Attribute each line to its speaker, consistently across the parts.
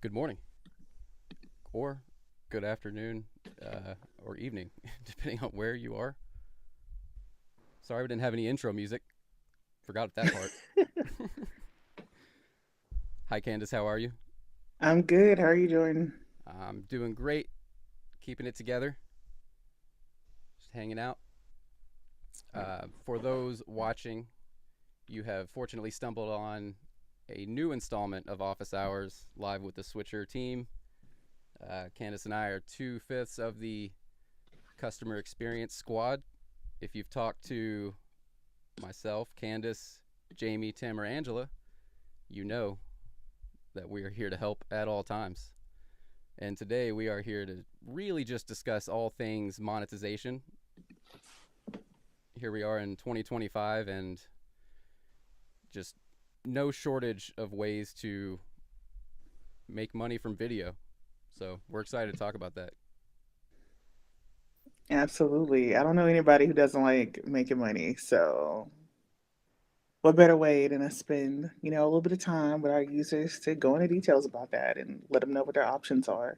Speaker 1: good morning or good afternoon or evening, depending on where you are. Sorry we didn't have any intro music. Forgot that part. Hi, Candice. How are you?
Speaker 2: I'm good. How are you doing?
Speaker 1: I'm doing great. Keeping it together. Just hanging out. For those watching, you have fortunately stumbled on a new installment of Office Hours live with the Switcher team. Candice and I are two-fifths of the customer experience squad. If you've talked to myself, Candice, Jamie, Tim, or Angela, you know that we are here to help at all times. And today we are here to really just discuss all things monetization. Here we are in 2025 and just no shortage of ways to make money from video. So we're excited to talk about that.
Speaker 2: Absolutely. I don't know anybody who doesn't like making money. So, what better way than to spend, a little bit of time with our users to go into details about that and let them know what their options are?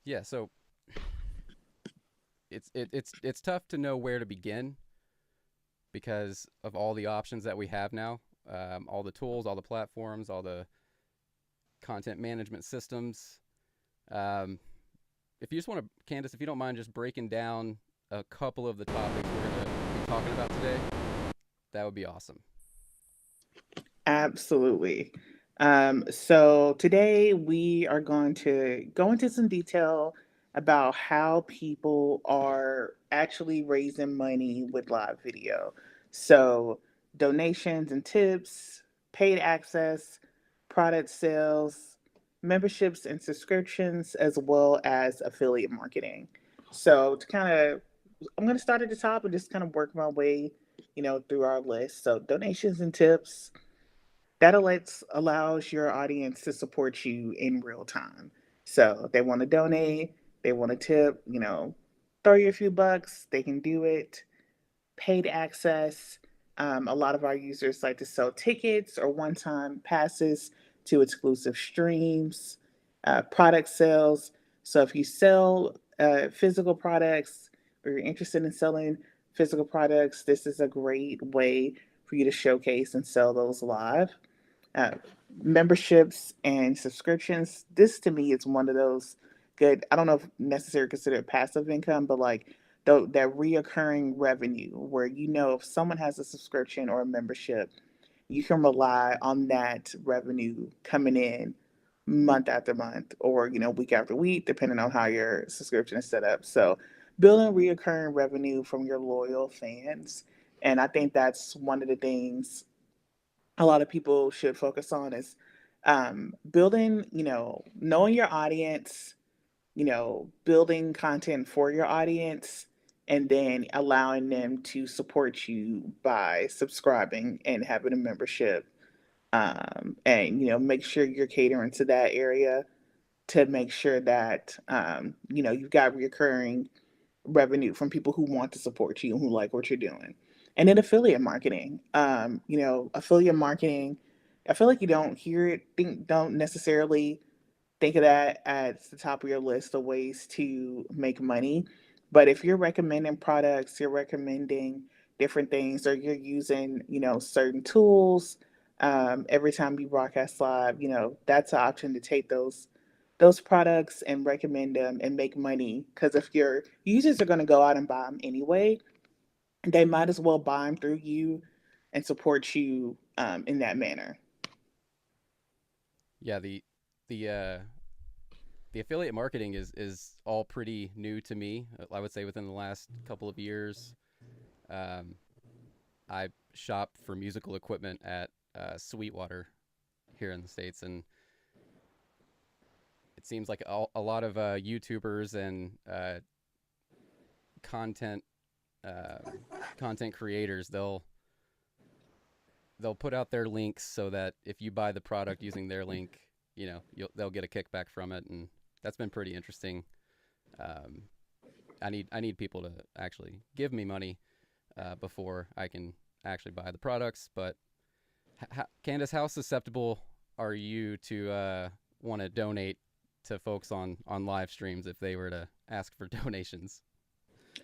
Speaker 1: Yeah, so it's tough to know where to begin because of all the options that we have now, all the tools, all the platforms, all the content management systems. Um, if you just want to, Candice, if you don't mind just breaking down a couple of the topics we're going to be talking about today, that would be awesome.
Speaker 2: Absolutely. So, today we are going to go into some detail about how people are actually raising money with live video. So, donations and tips, paid access, product sales, memberships and subscriptions, as well as affiliate marketing. So, I'm going to start at the top and just kind of work my way, through our list. So, donations and tips that allows your audience to support you in real time. So if they want to donate, they want to tip, throw you a few bucks, they can do it. Paid access. A lot of our users like to sell tickets or one time passes to exclusive streams. Product sales. So if you sell physical products or you're interested in selling physical products, this is a great way for you to showcase and sell those live. uh, Memberships and subscriptions. This to me is one of those good. I don't know if necessarily considered passive income, but like that reoccurring revenue where if someone has a subscription or a membership, you can rely on that revenue coming in month after month or week after week, depending on how your subscription is set up. So building reoccurring revenue from your loyal fans. And I think that's one of the things a lot of people should focus on is building, knowing your audience, building content for your audience, and then allowing them to support you by subscribing and having a membership. And, make sure you're catering to that area to make sure that, you've got recurring revenue from people who want to support you and who like what you're doing. And then affiliate marketing. Affiliate marketing, I feel like you don't necessarily think of that at the top of your list of ways to make money. But if you're recommending products, you're recommending different things, or you're using, certain tools every time you broadcast live, that's an option to take those products and recommend them and make money. Because if your users are going to go out and buy them anyway, they might as well buy them through you and support you in that manner.
Speaker 1: Yeah, the uh, the affiliate marketing is all pretty new to me. I would say within the last couple of years, um, I shop for musical equipment at Sweetwater here in the states, and it seems like a lot of YouTubers and content uh, content creators they'll put out their links so that if you buy the product using their link, they'll get a kickback from it, and that's been pretty interesting. Um, I need people to actually give me money before I can actually buy the products. But Candace, how susceptible are you to want to donate to folks on live streams if they were to ask for donations?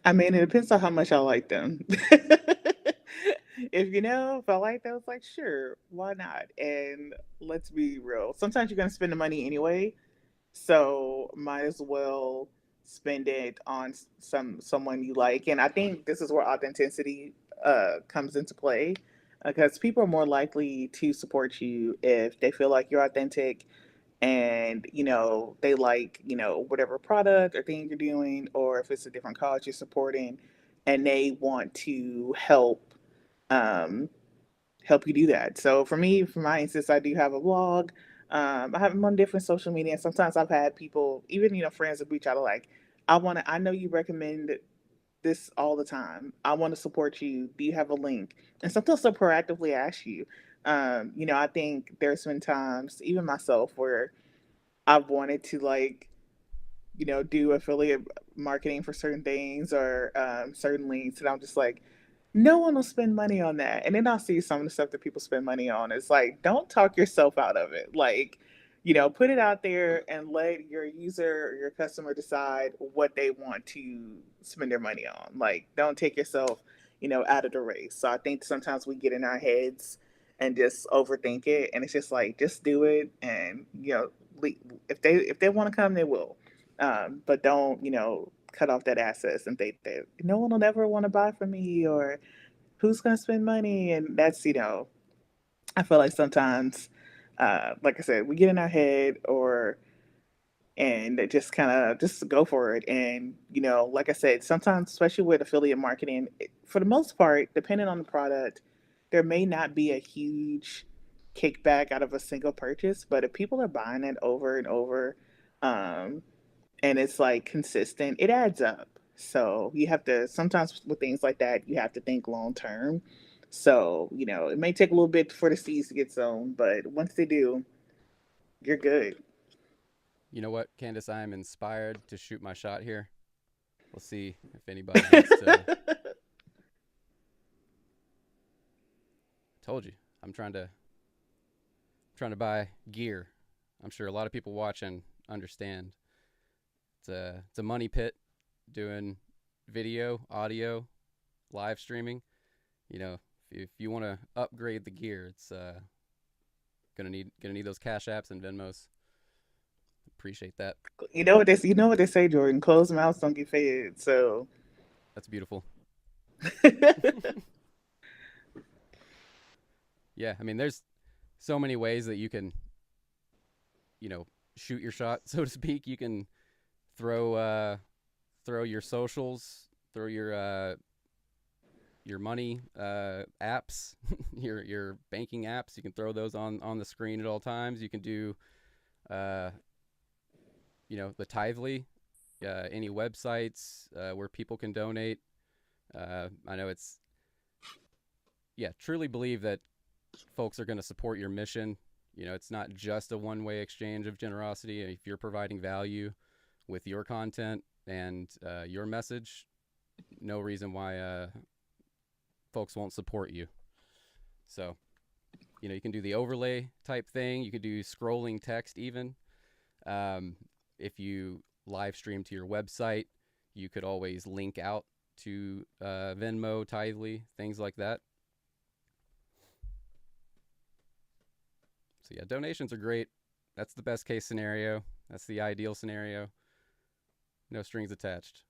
Speaker 2: I mean, it depends on how much I like them. If I like them, it's like, sure, why not? And let's be real. Sometimes you're going to spend the money anyway, so might as well spend it on someone you like. And I think this is where authenticity comes into play, because people are more likely to support you if they feel like you're authentic, and they like whatever product or thing you're doing, or if it's a different cause you're supporting, and they want to um, help you do that. So for me, for my instance, I do have a blog. I have them on different social media, and sometimes I've had people, even friends, that reach out, like, I know you recommend this all the time. I want to support you. Do you have a link? And sometimes they'll proactively ask you. I think there's been times, even myself, where I've wanted to, like, do affiliate marketing for certain things, or certain links, and I'm just like, no one will spend money on that. And then I'll see some of the stuff that people spend money on. It's like, don't talk yourself out of it. Like, put it out there and let your user or your customer decide what they want to spend their money on. Like, don't take yourself, out of the race. So I think sometimes we get in our heads and just overthink it, and it's just like, just do it, and if they want to come, they will. But don't cut off that access and think that no one will ever want to buy from me, or who's going to spend money. And that's, I feel like sometimes, like I said, we get in our head, or and just kind of just go for it. And like I said, sometimes, especially with affiliate marketing, for the most part, depending on the product, there may not be a huge kickback out of a single purchase, but if people are buying it over and over, um, and it's like consistent, it adds up. So you have to, sometimes with things like that, you have to think long term. So it may take a little bit for the seeds to get sown, but once they do, you're good.
Speaker 1: You know what, Candace? I am inspired to shoot my shot here. Let's see if anybody wants to. Told you, I'm trying to buy gear. I'm sure a lot of people watching understand. It's a money pit doing video, audio, live streaming. You know, if you want to upgrade the gear, it's gonna need those cash apps and Venmos. Appreciate that.
Speaker 2: You know what they say, Jordan. Closed mouths don't get fed. So
Speaker 1: That's beautiful. Yeah, I mean, there's so many ways that you can, you know, shoot your shot, so to speak. You can throw throw your socials, throw your money apps, your banking apps. You can throw those on the screen at all times. You can do uh, the Tithely, any websites where people can donate. I know it's truly believe that folks are going to support your mission. It's not just a one way exchange of generosity. If you're providing value with your content and your message, no reason why folks won't support you. So, you can do the overlay type thing. You could do scrolling text even. Um, if you live stream to your website, you could always link out to Venmo, Tithely, things like that. So yeah, donations are great. That's the best case scenario. That's the ideal scenario. No strings attached.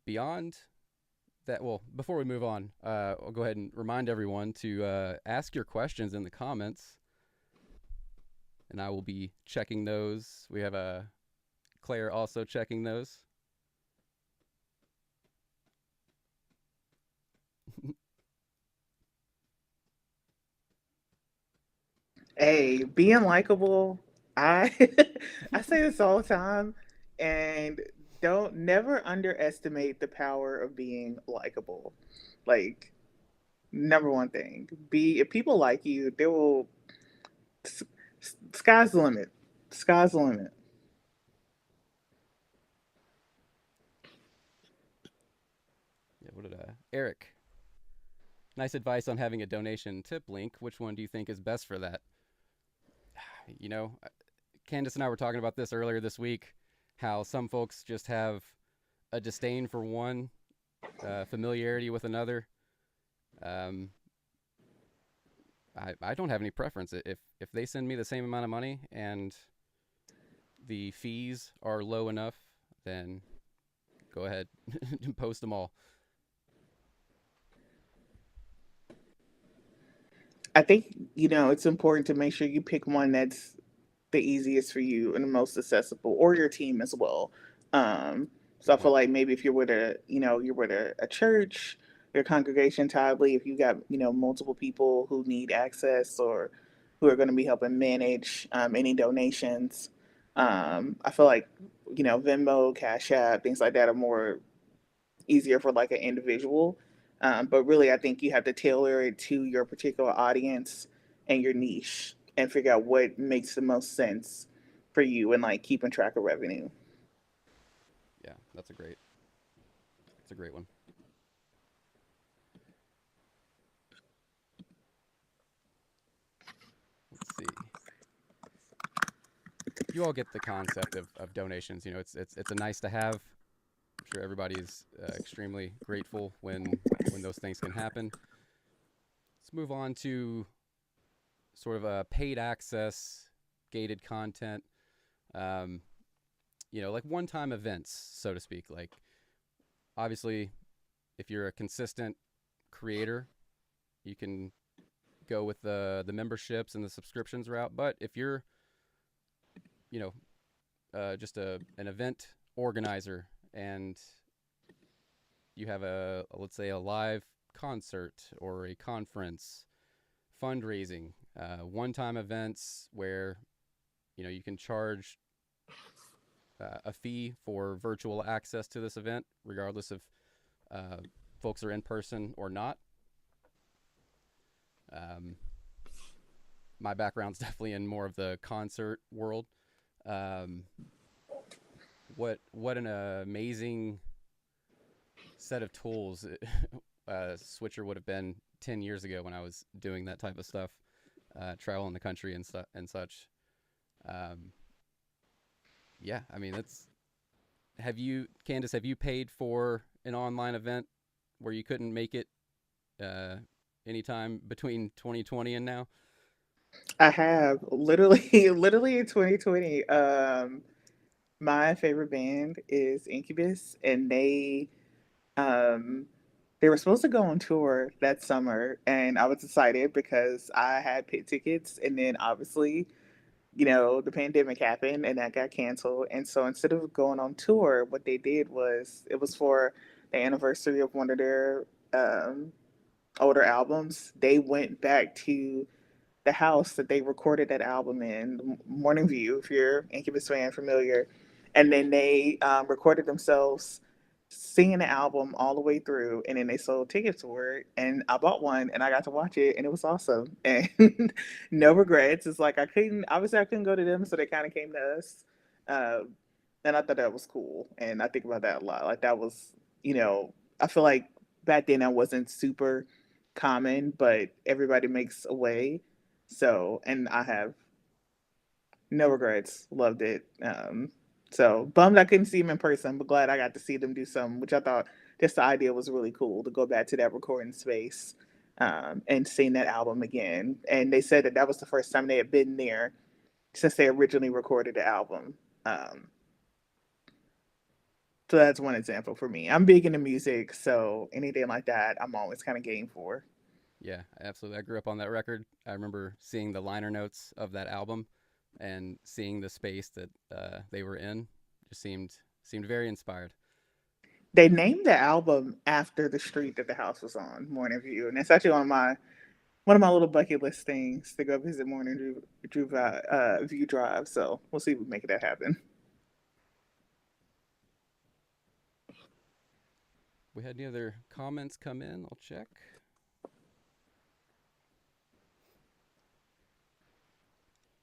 Speaker 1: Beyond that, well, before we move on, I'll go ahead and remind everyone to ask your questions in the comments, and I will be checking those. We have Claire also checking those.
Speaker 2: hey, being likable, I I say this all the time, and don't never underestimate the power of being likable. Like, number one thing, be if people like you, they will. Sky's the limit. Sky's the limit.
Speaker 1: Yeah, what did Eric? nice advice on having a donation tip link. Which one do you think is best for that? You know, Candace and I were talking about this earlier this week. How some folks just have a disdain for one, familiarity with another. Um, I don't have any preference. If they send me the same amount of money and the fees are low enough, then go ahead and post them all.
Speaker 2: I think, it's important to make sure you pick one that's the easiest for you and the most accessible, or your team as well. Um, so
Speaker 1: Good
Speaker 2: I feel
Speaker 1: point.
Speaker 2: like maybe if you're with a church, your congregation tidely, if you got, multiple people who need access or who are going to be helping manage any donations, I feel like, Venmo, Cash App, things like that are more easier for like an individual. But really, I think you have to tailor it to your particular audience and your niche and figure out what makes the most sense for you and like keeping track of revenue.
Speaker 1: Yeah, that's a great one. Let's see. You all get the concept of donations. You know, it's a nice to have. I'm sure everybody's extremely grateful when those things can happen. Let's move on to sort of a paid access, gated content. Um, you know, like one-time events, so to speak. Like obviously, if you're a consistent creator, you can go with the memberships and the subscriptions route. But if you're, you know, just an event organizer and you have let's say a live concert or a conference, fundraising, one-time events where you can charge a fee for virtual access to this event, regardless if uh, folks are in person or not. Um, my background's definitely in more of the concert world. Um, what an amazing set of tools Switcher would have been 10 years ago when I was doing that type of stuff, traveling the country and such. Um, yeah, I mean that's. Have you, Candace? Have you paid for an online event where you couldn't make it uh, anytime between 2020 and now?
Speaker 2: I have literally, literally in 2020. My favorite band is Incubus, and um, they were supposed to go on tour that summer, and I was excited because I had pit tickets, and then obviously the pandemic happened and that got canceled. And so instead of going on tour, what they did was it was for the anniversary of one of their older albums. They went back to the house that they recorded that album in, Morning View, if you're Incubus fan familiar. And then they recorded themselves singing the album all the way through, and then they sold tickets for it. And I bought one, and I got to watch it, and it was awesome. And no regrets. It's like obviously I couldn't go to them, so they kind of came to us. Uh, and I thought that was cool. And I think about that a lot. Like that was, I feel like back then that wasn't super common, but everybody makes a way. So, and I have no regrets. Loved it. So bummed I couldn't see him in person, but glad I got to see them do something, which I thought just the idea was really cool to go back to that recording space and sing that album again. And they said that that was the first time they had been there since they originally recorded the album. Um, so that's one example for me. I'm big into music, so anything like that, I'm always kind of game for.
Speaker 1: Yeah, absolutely. I grew up on that record. I remember seeing the liner notes of that album and seeing the space that they were in. Just seemed very inspired.
Speaker 2: They named the album after the street that the house was on, Morning View, and it's actually one of my little bucket list things to go visit View Drive. So we'll see if we make that happen.
Speaker 1: We had any other comments come in? I'll check.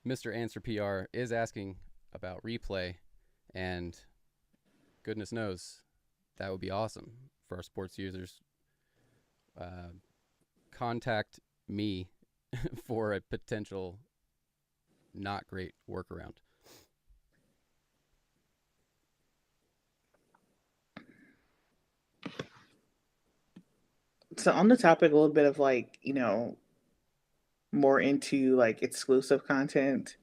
Speaker 1: Mr. Answer PR is asking about replay, and goodness knows that would be awesome for our sports users. Uh, contact me for a potential not great workaround.
Speaker 2: So on the topic, a little bit of like, more into like exclusive content.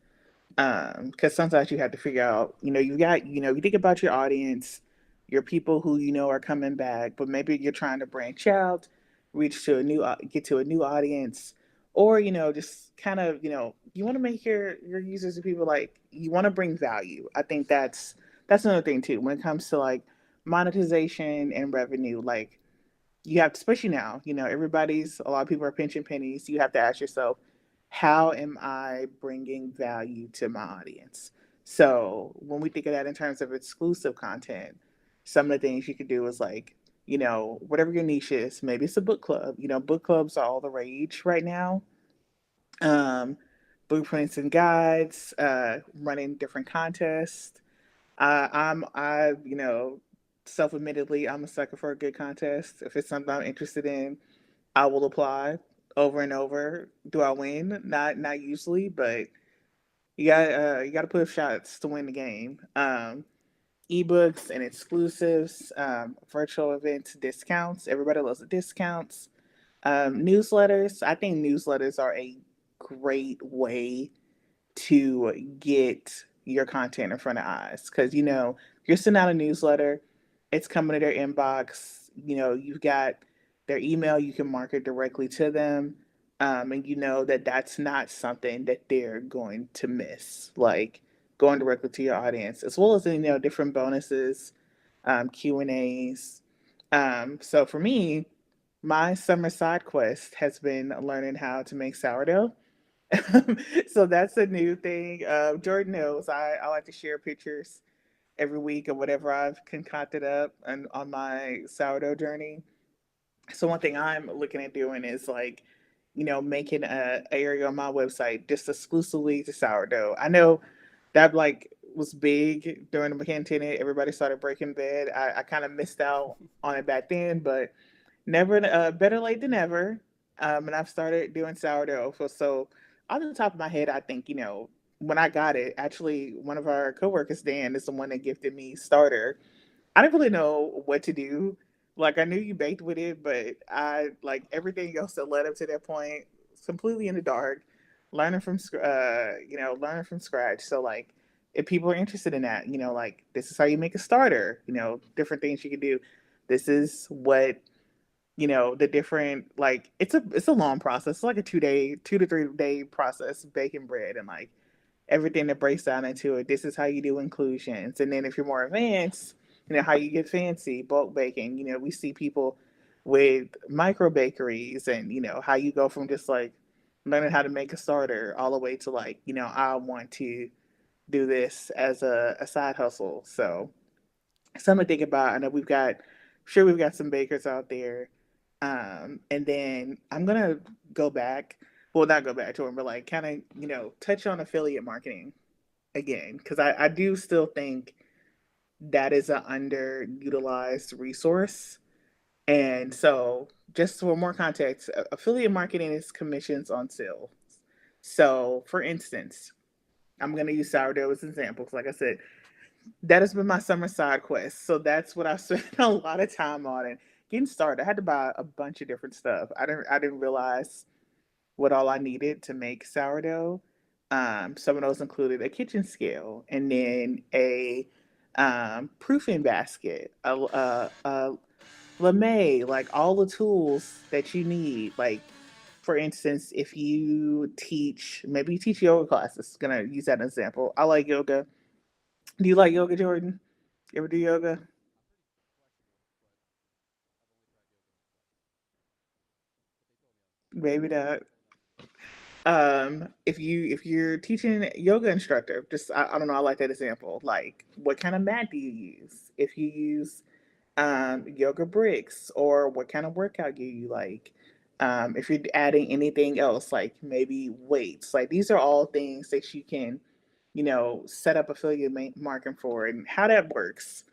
Speaker 2: Because sometimes you have to figure out, you got, you think about your audience, your people who are coming back, but maybe you're trying to branch out, reach to a new, get to a new audience, or just kind of, you want to make your users and people like you want to bring value. I think that's another thing too when it comes to like monetization and revenue. Like you have, especially now, everybody's, a lot of people are pinching pennies. You have to ask yourself, how am I bringing value to my audience? So when we think of that in terms of exclusive content, some of the things you could do is like, whatever your niche is, maybe it's a book club. Book clubs are all the rage right now. Um, Blueprints and guides, running different contests. Self admittedly, I'm a sucker for a good contest. If it's something I'm interested in, I will apply over and over. Do I win? Not usually, but you got to put up shots to win the game. Ebooks and exclusives, virtual events, discounts. Everybody loves the discounts. Newsletters. I think newsletters are a great way to get your content in front of eyes because you're sending out a newsletter, it's coming to their inbox. You've got their email, you can market directly to them, and you know that that's not something that they're going to miss, like going directly to your audience, as well as different bonuses, Q&As. So for me, my summer side quest has been learning how to make sourdough. So that's a new thing. Jordan knows I like to share pictures every week of whatever I've concocted up and on my sourdough journey. So one thing I'm looking at doing is like, making a area on my website just exclusively to sourdough. I know that like was big during the pandemic. Everybody started breaking bread. I kind of missed out on it back then, but never, better late than never. And I've started doing sourdough. So off the top of my head, I think when I got it, actually one of our coworkers, Dan, is the one that gifted me starter. I didn't really know what to do. Like I knew you baked with it, but I like everything else that led up to that point, completely in the dark. Learning from scratch. So like, if people are interested in that, like this is how you make a starter. Different things you can do. This is what the different, like it's a long process. It's like a 2 day, 2 to 3 day process baking bread and like everything that breaks down into it. This is how you do inclusions, and then if you're more advanced, how you get fancy bulk baking. We see people with micro bakeries, and how you go from just like learning how to make a starter all the way to like I want to do this as a side hustle. So something to think about. I know we've got some bakers out there. And then I'm gonna go back, well, not go back to them, but like kind of, touch on affiliate marketing again, because I do still think that is an underutilized resource. And so, just for more context, affiliate marketing is commissions on sales. So, for instance, I'm going to use sourdough as an example. 'Cause like I said, that has been my summer side quest. So that's what I spent a lot of time on and getting started. I had to buy a bunch of different stuff. I didn't realize what all I needed to make sourdough. Some of those included a kitchen scale and then a proofing basket, a lame, like all the tools that you need. Like, for instance, if you teach, maybe you teach yoga classes, gonna use that as an example. I like yoga. Do you like yoga, Jordan? You ever do yoga?
Speaker 1: I'm pretty flexible, but I've only tried yoga once. But they told me I was
Speaker 2: Maybe
Speaker 1: they
Speaker 2: not.
Speaker 1: told me I was good.
Speaker 2: If you're teaching yoga instructor, just I don't know, I like that example. Like, what kind of mat do you use? If you use yoga bricks, or what kind of workout do you like? If you're adding anything else, like maybe weights, like these are all things that you can, set up affiliate marketing for, and how that works.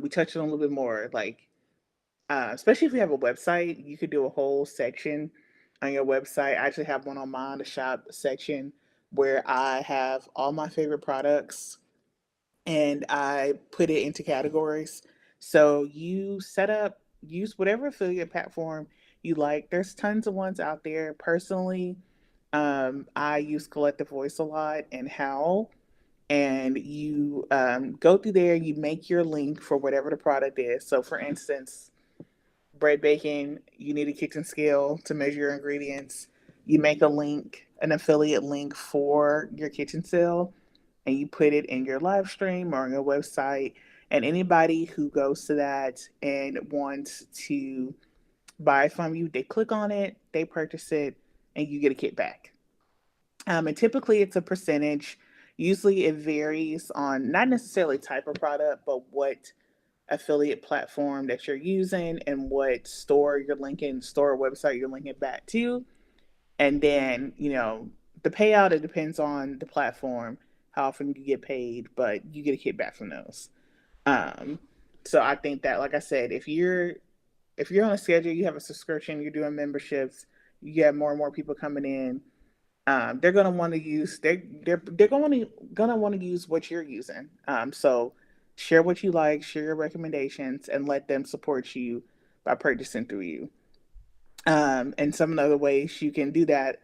Speaker 2: We touched on a little bit more, like especially if you have a website, you could do a whole section. on your website. I actually have one on mine, the shop section, where I have all my favorite products and I put it into categories. So you set up, use whatever affiliate platform you like. There's tons of ones out there. Personally, I use Collective Voice a lot and Howl. And you go through there, you make your link for whatever the product is. So, for instance, bread baking, you need a kitchen scale to measure your ingredients. You make a link, an affiliate link for your kitchen scale, and you put it in your live stream or on your website. And anybody who goes to that and wants to buy from you, they click on it, they purchase it, and you get a kickback. And typically it's a percentage. Usually it varies on not necessarily type of product, but what affiliate platform that you're using and what store you're linking, store website you're linking back to. And then, the payout, it depends on the platform, how often you get paid, but you get a kickback from those. Um, so I think that, like I said, if you're on a schedule, you have a subscription, you're doing memberships, you get more and more people coming in. They're gonna want to use they're gonna want to use what you're using. So share what you like, share your recommendations, and let them support you by purchasing through you. And some of the other ways you can do that,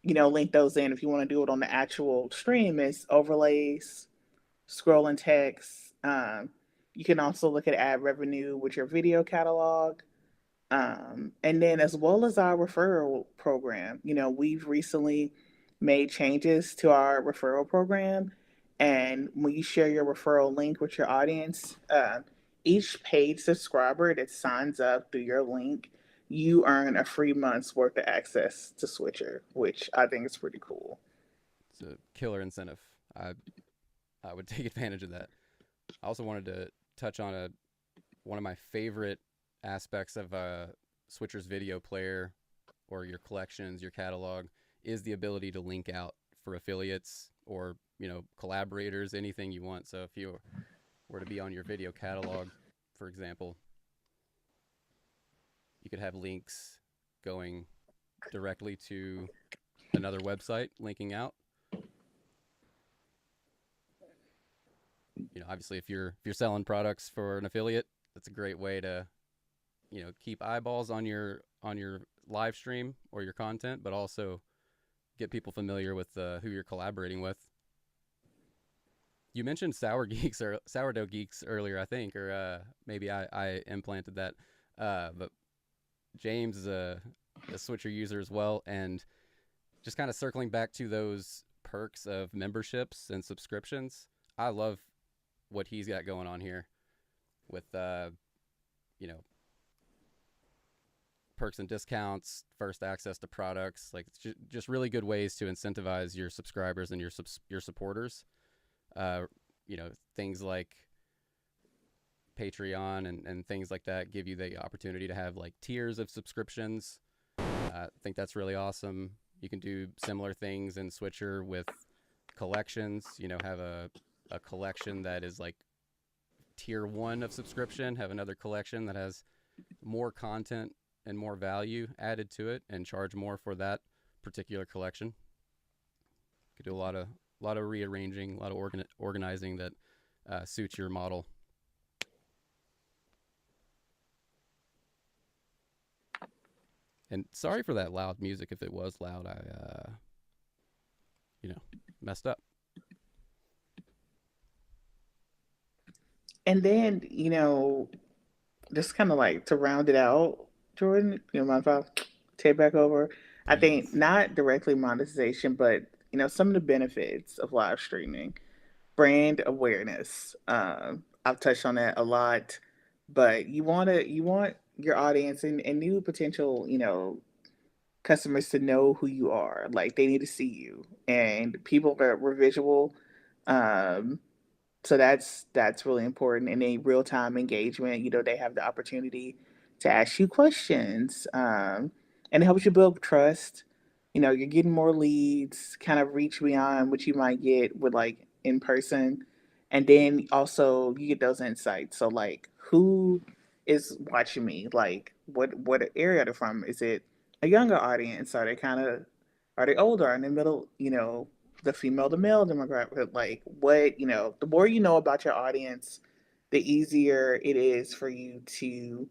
Speaker 2: link those in if you want to do it on the actual stream is overlays, scrolling text. You can also look at ad revenue with your video catalog. And then as well as our referral program, we've recently made changes to our referral program. And when you share your referral link with your audience, each paid subscriber that signs up through your link, you earn a free month's worth of access to Switcher, which I think is pretty cool.
Speaker 1: It's a killer incentive. I I would take advantage of that. I also wanted to touch on a one of my favorite aspects of a Switcher's video player or your collections, your catalog, is the ability to link out for affiliates or collaborators, anything you want. So if you were to be on your video catalog, for example, you could have links going directly to another website linking out. Obviously, if you're selling products for an affiliate, that's a great way to keep eyeballs on your live stream or your content, but also get people familiar with who you're collaborating with. You mentioned sourdough geeks earlier, I think, or maybe I implanted that. But James is a Switcher user as well, and just kind of circling back to those perks of memberships and subscriptions. I love what he's got going on here with you know perks and discounts, first access to products. Like it's just really good ways to incentivize your subscribers and your supporters. Uh, things like Patreon and things like that give you the opportunity to have like tiers of subscriptions. I think that's really awesome. You can do similar things in Switcher with collections. Have a collection that is like tier one of subscription, have another collection that has more content and more value added to it, and charge more for that particular collection. You could do a lot of rearranging, a lot of organizing that suits your model. And sorry for that loud music. If it was loud, I you know messed up.
Speaker 2: And then, just kind of like to round it out, Jordan, mind if I take back over? I think
Speaker 1: Please.
Speaker 2: not directly monetization, but some of the benefits of live streaming, brand awareness. I've touched on that a lot, but you want your audience and new potential, customers to know who you are. Like they need to see you, and people that were visual. Um, so that's really important. And a real time engagement, they have the opportunity to ask you questions, and it helps you build trust. You're getting more leads, kind of reach beyond what you might get with like in person, and then also you get those insights. So like, who is watching me? Like, what area they're from? Is it a younger audience? Are they older, in the middle, the female to male demographic? Like what, the more you know about your audience, the easier it is for you to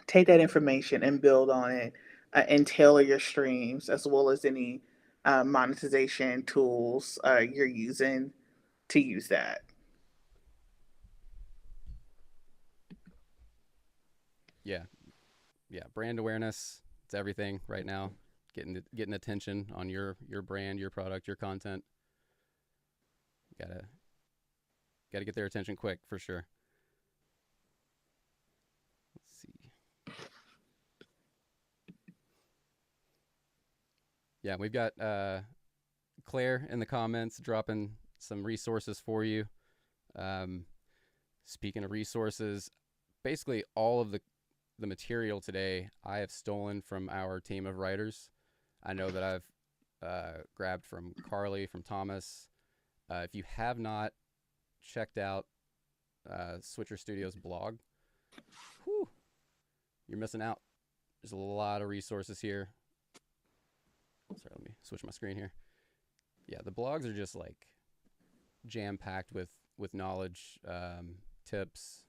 Speaker 2: take that information and build on it, and tailor your streams as well as any monetization tools you're using to use that.
Speaker 1: Yeah, yeah. Brand awareness, it's everything right now. Getting attention on your brand, your product, your content. Gotta gotta get their attention quick for sure. Let's see. Yeah, we've got Claire in the comments dropping some resources for you. Um, Speaking of resources, basically all of the material today I have stolen from our team of writers. I know that I've grabbed from Carly, from Thomas. If you have not checked out Switcher Studios blog, whew, you're missing out. There's a lot of resources here. Sorry, let me switch my screen here. Yeah, the blogs are just like jam packed with knowledge, tips.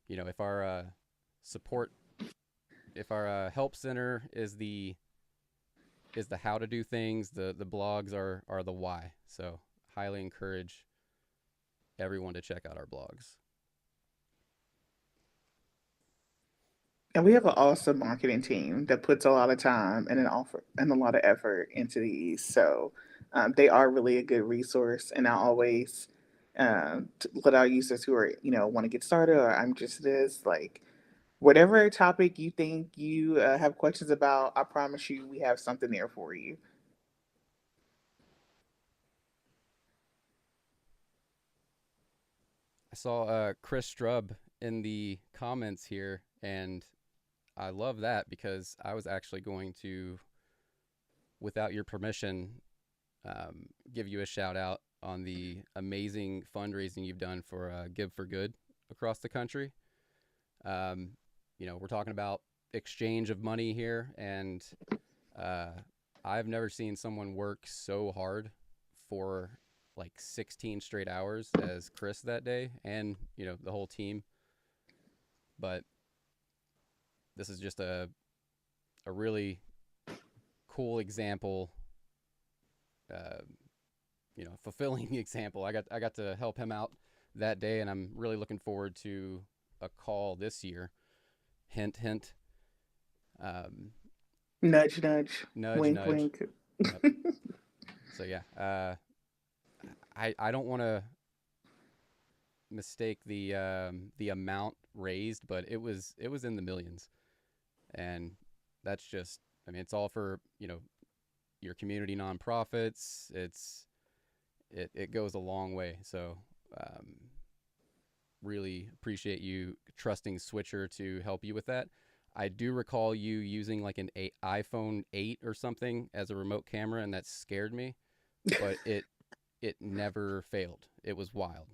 Speaker 1: If our support, if our help center is the how to do things, the blogs are the why. So highly encourage everyone to check out our blogs.
Speaker 2: And we have an awesome marketing team that puts a lot of time and an offer and a lot of effort into these. So they are really a good resource, and I always let our users who are want to get started or I'm interested in this, like whatever topic you think you have questions about, I promise you we have something there for you.
Speaker 1: I saw Chris Strub in the comments here, and I love that because I was actually going to, without your permission, give you a shout out on the amazing fundraising you've done for Give for Good across the country. Um, we're talking about exchange of money here, and uh, I've never seen someone work so hard for like 16 straight hours as Chris that day, and the whole team. But this is just a really cool example, uh, fulfilling example. I got to help him out that day, and I'm really looking forward to a call this year. Hint, hint. Um,
Speaker 2: Nudge, nudge,
Speaker 1: Nudge,
Speaker 2: wink,
Speaker 1: nudge.
Speaker 2: wink.
Speaker 1: Yep. So yeah, I don't want to mistake the amount raised, but it was in the millions, and that's just, I mean, it's all for your community nonprofits. It goes a long way. So um, really appreciate you trusting Switcher to help you with that. I do recall you using like an iPhone 8 or something as a remote camera, and that scared me. But it never failed. It was wild.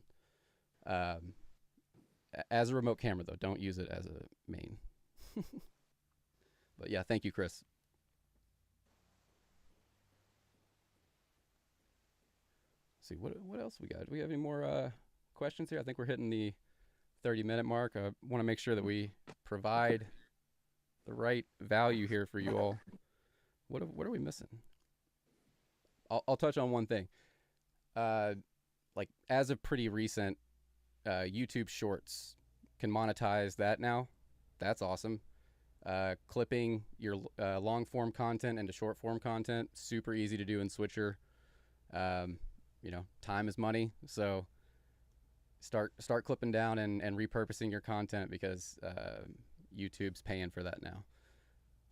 Speaker 1: Um, as a remote camera though, don't use it as a main. But yeah, thank you, Chris. Let's see what else we got. Do we have any more questions here? I think we're hitting the 30-minute mark. I want to make sure that we provide the right value here for you all. What are we missing? I'll touch on one thing. Uh, like as of pretty recent, YouTube Shorts can monetize that now. That's awesome. Clipping your long form content into short form content, super easy to do in Switcher. Um, time is money, so start clipping down and repurposing your content because YouTube's paying for that now.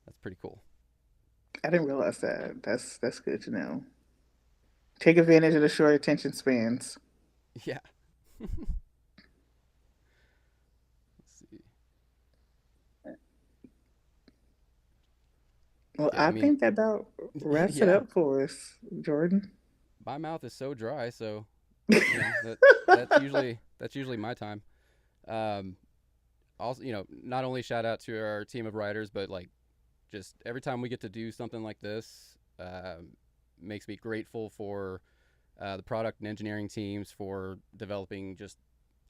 Speaker 1: That's pretty cool.
Speaker 2: I didn't realize that. That's good to know. Take advantage of the short attention spans.
Speaker 1: Yeah. Let's see.
Speaker 2: Well,
Speaker 1: Yeah, I
Speaker 2: I
Speaker 1: mean,
Speaker 2: think that about wraps it
Speaker 1: yeah.
Speaker 2: up for us, Jordan.
Speaker 1: My mouth is so dry, so that's usually my time. Um, Also, not only shout out to our team of writers, but like just every time we get to do something like this, makes me grateful for the product and engineering teams for developing just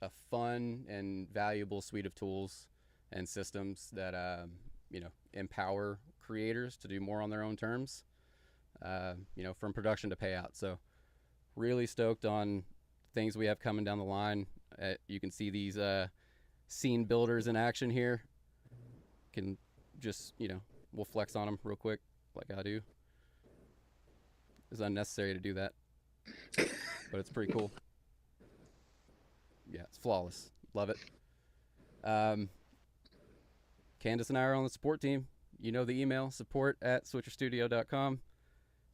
Speaker 1: a fun and valuable suite of tools and systems that empower creators to do more on their own terms. From production to payout. So really stoked on things we have coming down the line. You can see these scene builders in action here. Can just we'll flex on them real quick, like I do. It's unnecessary to do that, but it's pretty cool. Yeah, it's flawless. Love it. Um, Kandice and I are on the support team. You know the email, support@switcherstudio.com,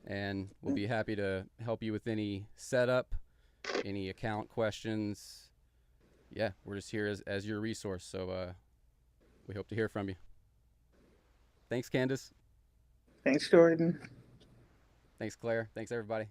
Speaker 1: and we'll be happy to help you with any setup, any account questions. Yeah, we're just here as your resource. So we hope to hear from you. Thanks, Kandice.
Speaker 2: Thanks, Jordan.
Speaker 1: Thanks, Claire. Thanks, everybody.